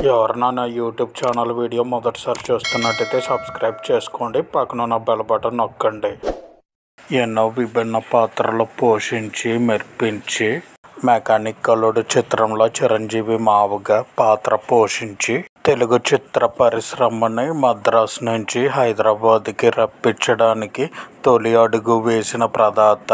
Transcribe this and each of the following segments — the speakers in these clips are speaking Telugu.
ఎవరన్నా నా యూట్యూబ్ ఛానల్ వీడియో మొదటిసారి చూస్తున్నట్టయితే సబ్స్క్రైబ్ చేసుకోండి, పక్కన ఉన్న బెల్ బటన్ నొక్కండి. ఎన్నో విభిన్న పాత్రలు పోషించి మెప్పించి మెకానిక్ అల్లుడు చిత్రంలో చిరంజీవి మావగా పాత్ర పోషించి తెలుగు చిత్ర పరిశ్రమని మద్రాసు నుంచి హైదరాబాద్కి రప్పించడానికి తొలి అడుగు వేసిన ప్రదాత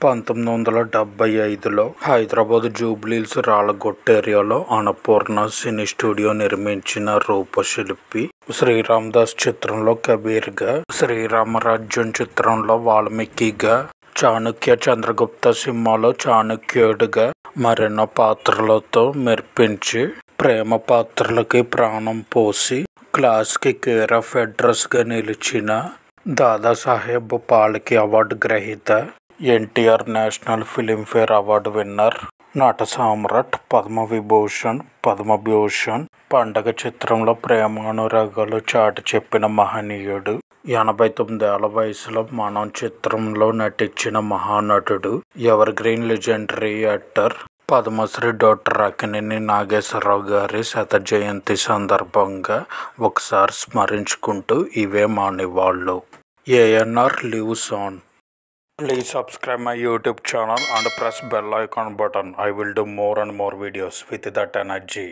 1975లో హైదరాబాద్ జూబ్లీహిల్స్ రాళ్ళగుట్ట ఏరియాలో అన్నపూర్ణ సినీ స్టూడియో నిర్మించిన రూపశిల్పి, శ్రీరామ్ దాస్ చిత్రంలో కబీర్గా, శ్రీరామరాజ్యం చిత్రంలో వాల్మీకిగా, చాణక్య చంద్రగుప్త సినిమాలో చాణక్యుడిగా మరెన్నో పాత్రలతో మెప్పించి ప్రేమ పాత్రలకి ప్రాణం పోసి క్లాస్కి కేర్ ఆఫ్ అడ్రస్గా నిలిచిన దాదాసాహెబ్ ఫాల్కే అవార్డు గ్రహీత, NTR national Filmfare award winner, నట సామ్రాట్, పద్మభూషణ్, పండగ చిత్రంలో ప్రేమానురాగాలు చాటి చెప్పిన మహనీయుడు, 89 ఏళ్ల వయసులో మనం చిత్రంలో నటించిన మహానటుడు, evergreen legendary actor, Padmashri doctor Akkineni Nageswara Rao గారి శత జయంతి సందర్భంగా ఒకసారి స్మరించుకుంటూ ఇవే మా నివాళులు. ANR lives on. Please subscribe my YouTube channel and press bell icon button. I will do more and more videos with that energy.